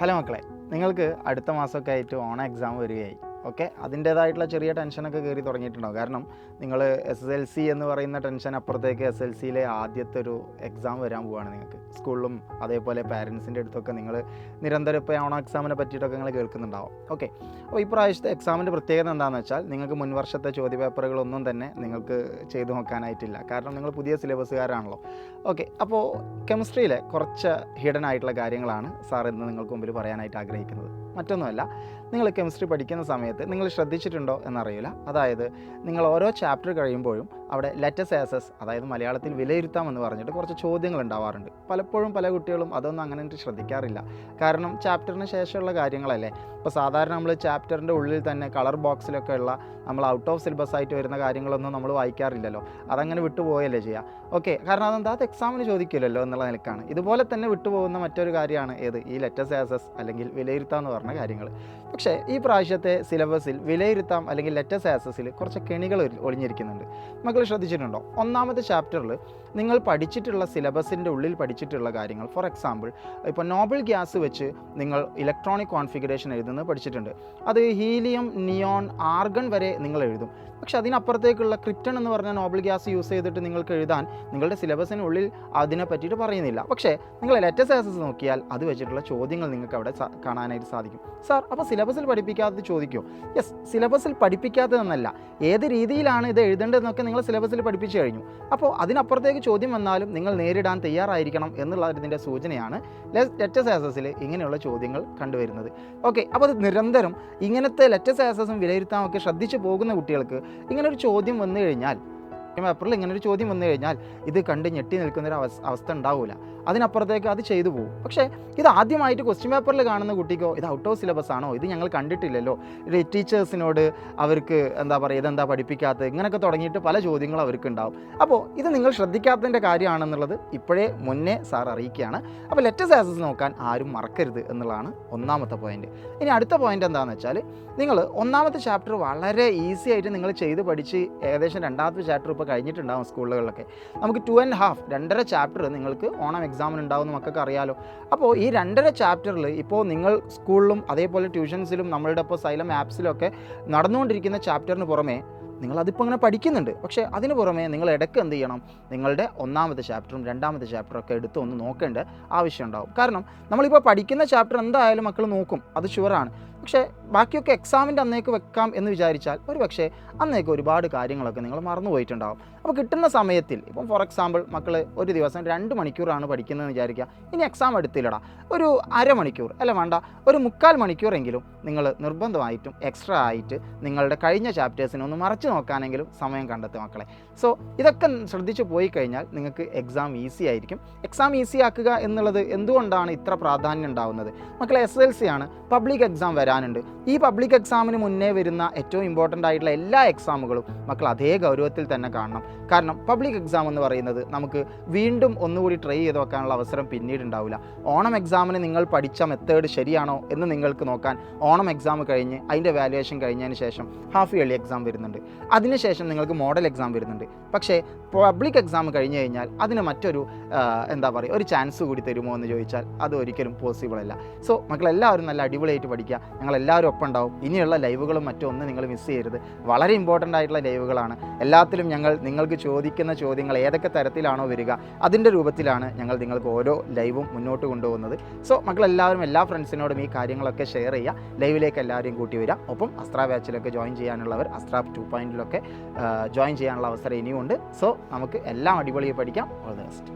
Hello മക്കളെ, നിങ്ങൾക്ക് അടുത്ത മാസമൊക്കെ ആയിട്ട് ഓണം എക്സാം വരികയായി. ഓക്കെ, അതിൻ്റേതായിട്ടുള്ള ചെറിയ ടെൻഷനൊക്കെ കയറി തുടങ്ങിയിട്ടുണ്ടാവും. കാരണം നിങ്ങൾ SSLC എന്ന് പറയുന്ന ടെൻഷൻ അപ്പുറത്തേക്ക് SSLCയിലെ ആദ്യത്തെ ഒരു എക്സാം വരാൻ പോവുകയാണ് നിങ്ങൾക്ക്. സ്കൂളിലും അതേപോലെ പാരൻസിൻ്റെ അടുത്തൊക്കെ നിങ്ങൾ നിരന്തരം ഇപ്പോൾ ഓണം എക്സാമിനെ പറ്റിയിട്ടൊക്കെ നിങ്ങൾ കേൾക്കുന്നുണ്ടാവും. ഓക്കെ, അപ്പോൾ ഈ പ്രാവശ്യത്തെ എക്സാമിൻ്റെ പ്രത്യേകത എന്താണെന്ന് വെച്ചാൽ നിങ്ങൾക്ക് മുൻ വർഷത്തെ ചോദ്യപേപ്പറുകളൊന്നും തന്നെ നിങ്ങൾക്ക് ചെയ്തു നോക്കാനായിട്ടില്ല. കാരണം നിങ്ങൾ പുതിയ സിലബസുകാരാണല്ലോ. ഓക്കെ, അപ്പോൾ കെമിസ്ട്രിയിലെ കുറച്ച് ഹിഡൻ ആയിട്ടുള്ള കാര്യങ്ങളാണ് സാർ ഇന്ന് നിങ്ങൾക്ക് മുമ്പിൽ പറയാനായിട്ട് ആഗ്രഹിക്കുന്നത്. മറ്റൊന്നുമല്ല, നിങ്ങൾ കെമിസ്ട്രി പഠിക്കുന്ന സമയത്ത് നിങ്ങൾ ശ്രദ്ധിച്ചിട്ടുണ്ടോ എന്നറിയില്ല. അതായത് നിങ്ങൾ ഓരോ ചാപ്റ്റർ കഴിയുമ്പോഴും അവിടെ ലെറ്റസ് ആസസ്, അതായത് മലയാളത്തിൽ വിലയിരുത്താമെന്ന് പറഞ്ഞിട്ട് കുറച്ച് ചോദ്യങ്ങൾ ഉണ്ടാവാറുണ്ട്. പലപ്പോഴും പല കുട്ടികളും അതൊന്നും അങ്ങനെ ശ്രദ്ധിക്കാറില്ല. കാരണം ചാപ്റ്ററിന് ശേഷമുള്ള കാര്യങ്ങളല്ലേ. ഇപ്പോൾ സാധാരണ നമ്മൾ ചാപ്റ്ററിൻ്റെ ഉള്ളിൽ തന്നെ കളർ ബോക്സിലൊക്കെ ഉള്ള നമ്മൾ ഔട്ട് ഓഫ് സിലബസ് ആയിട്ട് വരുന്ന കാര്യങ്ങളൊന്നും നമ്മൾ വായിക്കാറില്ലല്ലോ. അതങ്ങനെ വിട്ടുപോയല്ലേ ചെയ്യുക. ഓക്കെ, കാരണം അതെന്താ, അത് എക്സാമിന് ചോദിക്കില്ലല്ലോ എന്നുള്ള നിലക്കാണ്. ഇതുപോലെ തന്നെ വിട്ടുപോകുന്ന മറ്റൊരു കാര്യമാണ് ഏത്, ഈ ലെറ്റസ് ആസസ് അല്ലെങ്കിൽ വിലയിരുത്താമെന്ന് പറഞ്ഞ കാര്യങ്ങൾ. പക്ഷേ ഈ പ്രാവശ്യത്തെ സിലബസിൽ വിലയിരുത്താം അല്ലെങ്കിൽ ലെറ്റസ് ആസസിൽ കുറച്ച് കെണികൾ ഒളിഞ്ഞിരിക്കുന്നുണ്ട്. മക്കൾ ശ്രദ്ധിച്ചിട്ടുണ്ടോ? ഒന്നാമത്തെ ചാപ്റ്ററിൽ നിങ്ങൾ പഠിച്ചിട്ടുള്ള സിലബസിൻ്റെ ഉള്ളിൽ പഠിച്ചിട്ടുള്ള കാര്യങ്ങൾ, ഫോർ എക്സാമ്പിൾ ഇപ്പോൾ നോബൽ ഗ്യാസ് വെച്ച് നിങ്ങൾ ഇലക്ട്രോണിക് കോൺഫിഗറേഷൻ എഴുതുന്നത് പഠിച്ചിട്ടുണ്ട്. അത് ഹീലിയം, നിയോൺ, ആർഗൺ വരെ നിങ്ങൾ എഴുതും. പക്ഷേ അതിനപ്പുറത്തേക്കുള്ള ക്രിപ്റ്റൺ എന്ന് പറഞ്ഞ നോബൽ ഗ്യാസ് യൂസ് ചെയ്തിട്ട് നിങ്ങൾക്ക് എഴുതാൻ നിങ്ങളുടെ സിലബസിനുള്ളിൽ അതിനെ പറ്റിയിട്ട് പറയുന്നില്ല. പക്ഷേ നിങ്ങൾ ലെറ്റസ് ആസസ് നോക്കിയാൽ അത് വെച്ചിട്ടുള്ള ചോദ്യങ്ങൾ നിങ്ങൾക്ക് അവിടെ കാണാനായിട്ട് സാധിക്കും. സാർ, അപ്പോൾ സിലബസിൽ പഠിപ്പിക്കാത്തത് ചോദിക്കുമോ? യെസ്, സിലബസിൽ പഠിപ്പിക്കാത്തതെന്നല്ല, ഏത് രീതിയിലാണ് ഇത് എഴുതേണ്ടതെന്നൊക്കെ നിങ്ങൾ സിലബസിൽ പഠിപ്പിച്ചു കഴിഞ്ഞു. അപ്പോൾ അതിനപ്പുറത്തേക്ക് ചോദ്യം വന്നാലും നിങ്ങൾ നേരിടാൻ തയ്യാറായിരിക്കണം എന്നുള്ളതിൻ്റെ സൂചനയാണ് ലെറ്റസ് ആസസിൽ ഇങ്ങനെയുള്ള ചോദ്യങ്ങൾ കണ്ടുവരുന്നത്. ഓക്കെ, അപ്പോൾ അത് നിരന്തരം ഇങ്ങനത്തെ ലെറ്റസ് ആസസും വിലയിരുത്താമൊക്കെ ശ്രദ്ധിച്ചു പോകുന്ന കുട്ടികൾക്ക് ഇങ്ങനൊരു ചോദ്യം വന്നു കഴിഞ്ഞാൽ, പേപ്പറിൽ ഇങ്ങനൊരു ചോദ്യം വന്നു കഴിഞ്ഞാൽ ഇത് കണ്ട് ഞെട്ടി നിൽക്കുന്നൊരു അവസ്ഥ ഉണ്ടാവില്ല. അതിനപ്പുറത്തേക്ക് അത് ചെയ്തു പോകും. പക്ഷേ ഇത് ആദ്യമായിട്ട് ക്വസ്റ്റ്യൻ പേപ്പറിൽ കാണുന്ന കുട്ടിക്കോ ഇത് ഔട്ട് ഓഫ് സിലബസ് ആണോ, ഇത് ഞങ്ങൾ കണ്ടിട്ടില്ലല്ലോ, ടീച്ചേഴ്സിനോട് അവർക്ക് എന്താ പറയുക, ഇതെന്താ പഠിപ്പിക്കാത്തത്, ഇങ്ങനെയൊക്കെ തുടങ്ങിയിട്ട് പല ചോദ്യങ്ങളും അവർക്ക് ഉണ്ടാവും. അപ്പോൾ ഇത് നിങ്ങൾ ശ്രദ്ധിക്കാത്തതിൻ്റെ കാര്യമാണെന്നുള്ളത് ഇപ്പോഴേ മുന്നേ സാർ അറിയിക്കുകയാണ്. അപ്പോൾ ലെറ്റസ് ആസസ് നോക്കാൻ ആരും മറക്കരുത് എന്നുള്ളതാണ് ഒന്നാമത്തെ പോയിൻറ്റ്. ഇനി അടുത്ത പോയിൻ്റ് എന്താണെന്ന് വെച്ചാൽ, നിങ്ങൾ ഒന്നാമത്തെ ചാപ്റ്റർ വളരെ ഈസി ആയിട്ട് നിങ്ങൾ ചെയ്ത് പഠിച്ച് ഏകദേശം രണ്ടാമത്തെ ചാപ്റ്റർ ഇപ്പോൾ കഴിഞ്ഞിട്ടുണ്ടാകും സ്കൂളുകളിലൊക്കെ. നമുക്ക് 2.5 2.5 ചാപ്റ്റർ നിങ്ങൾക്ക് ഓണം എക്സാമിന് ഉണ്ടാകുമെന്ന് മക്കൾക്ക് അറിയാലോ. അപ്പോൾ ഈ 2.5 ചാപ്റ്ററിൽ ഇപ്പോൾ നിങ്ങൾ സ്കൂളിലും അതേപോലെ ട്യൂഷൻസിലും നമ്മളുടെ ഇപ്പോൾ സൈലം ആപ്സിലൊക്കെ നടന്നുകൊണ്ടിരിക്കുന്ന ചാപ്റ്ററിന് പുറമേ നിങ്ങളതിപ്പോൾ അങ്ങനെ പഠിക്കുന്നുണ്ട്. പക്ഷേ അതിന് പുറമേ നിങ്ങൾ ഇടയ്ക്ക് എന്ത് ചെയ്യണം, നിങ്ങളുടെ ഒന്നാമത്തെ ചാപ്റ്ററും രണ്ടാമത്തെ ചാപ്റ്ററും ഒക്കെ എടുത്ത് ഒന്ന് നോക്കേണ്ട ആവശ്യമുണ്ടാവും. കാരണം നമ്മളിപ്പോൾ പഠിക്കുന്ന ചാപ്റ്റർ എന്തായാലും മക്കൾ നോക്കും, അത് ഷുവറാണ്. പക്ഷേ ബാക്കിയൊക്കെ എക്സാമിൻ്റെ അന്നേക്ക് വെക്കാം എന്ന് വിചാരിച്ചാൽ ഒരു പക്ഷേ അന്നേക്ക് ഒരുപാട് കാര്യങ്ങളൊക്കെ നിങ്ങൾ മറന്നു പോയിട്ടുണ്ടാകും. അപ്പോൾ കിട്ടുന്ന സമയത്തിൽ ഇപ്പം ഫോർ എക്സാമ്പിൾ മക്കൾ ഒരു ദിവസം 2 മണിക്കൂറാണ് പഠിക്കുന്നതെന്ന് വിചാരിക്കുക. ഇനി എക്സാം എടുത്തില്ലടാ, ഒരു അരമണിക്കൂർ അല്ല വേണ്ട, ഒരു 3/4 മണിക്കൂറെങ്കിലും നിങ്ങൾ നിർബന്ധമായിട്ടും എക്സ്ട്രാ ആയിട്ട് നിങ്ങളുടെ കഴിഞ്ഞ ചാപ്റ്റേഴ്സിനെ ഒന്ന് മറച്ചു നോക്കാനെങ്കിലും സമയം കണ്ടെത്തും മക്കളെ. സോ ഇതൊക്കെ ശ്രദ്ധിച്ചു പോയി കഴിഞ്ഞാൽ നിങ്ങൾക്ക് എക്സാം ഈസി ആയിരിക്കും. എക്സാം ഈസി ആക്കുക എന്നുള്ളത് എന്തുകൊണ്ടാണ് ഇത്ര പ്രാധാന്യം ഉണ്ടാകുന്നത്? മക്കളെ, SSLC ആണ്, പബ്ലിക് എക്സാം വരാനുണ്ട്. ഈ പബ്ലിക് എക്സാമിന് മുന്നേ വരുന്ന ഏറ്റവും ഇമ്പോർട്ടൻ്റ് ആയിട്ടുള്ള എല്ലാ എക്സാമുകളും മക്കൾ അതേ ഗൗരവത്തിൽ തന്നെ കാണണം. കാരണം പബ്ലിക് എക്സാം എന്ന് പറയുന്നത് നമുക്ക് വീണ്ടും ഒന്നുകൂടി ട്രൈ ചെയ്ത് നോക്കാനുള്ള അവസരം പിന്നീട് ഉണ്ടാവില്ല. ഓണം എക്സാമിന് നിങ്ങൾ പഠിച്ച മെത്തേഡ് ശരിയാണോ എന്ന് നിങ്ങൾക്ക് നോക്കാൻ ഓണം എക്സാം കഴിഞ്ഞ് അതിൻ്റെ വാല്യുവേഷൻ കഴിഞ്ഞതിന് ശേഷം ഹാഫ് ഇയർലി എക്സാം വരുന്നുണ്ട്. അതിനുശേഷം നിങ്ങൾക്ക് മോഡൽ എക്സാം വരുന്നുണ്ട്. പക്ഷേ പബ്ലിക് എക്സാം കഴിഞ്ഞ് കഴിഞ്ഞാൽ അതിന് മറ്റൊരു എന്താ പറയുക, ഒരു ചാൻസ് കൂടി തരുമോ എന്ന് ചോദിച്ചാൽ അത് ഒരിക്കലും പോസിബിൾ അല്ല. സോ മക്കളെല്ലാവരും നല്ല അടിപൊളിയായിട്ട് പഠിക്കുക. ഞങ്ങളെല്ലാവരും ഒപ്പം ഉണ്ടാവും. ഇനിയുള്ള ലൈവുകളും മറ്റും ഒന്നും നിങ്ങൾ മിസ് ചെയ്യരുത്. വളരെ ഇമ്പോർട്ടൻ്റ് ആയിട്ടുള്ള ലൈവുകളാണ്. എല്ലാത്തിലും ഞങ്ങൾ നിങ്ങൾക്ക് ചോദിക്കുന്ന ചോദ്യങ്ങൾ ഏതൊക്കെ തരത്തിലാണോ വരിക അതിൻ്റെ രൂപത്തിലാണ് ഞങ്ങൾ നിങ്ങൾക്ക് ഓരോ ലൈവും മുന്നോട്ട് കൊണ്ടുപോകുന്നത്. സോ മക്കളെല്ലാവരും എല്ലാ ഫ്രണ്ട്സിനോടും ഈ കാര്യങ്ങളൊക്കെ ഷെയർ ചെയ്യുക. ലൈവിലേക്ക് എല്ലാവരെയും കൂട്ടി വരിക. ഒപ്പം അസ്ത്ര ബാച്ചിലൊക്കെ ജോയിൻ ചെയ്യാനുള്ളവർ അസ്ത്ര 2.0 ജോയിൻ ചെയ്യാനുള്ള അവസരം ഇനിയുമുണ്ട്. സോ നമുക്ക് എല്ലാം അടിപൊളിയായി പഠിക്കാം. All the best.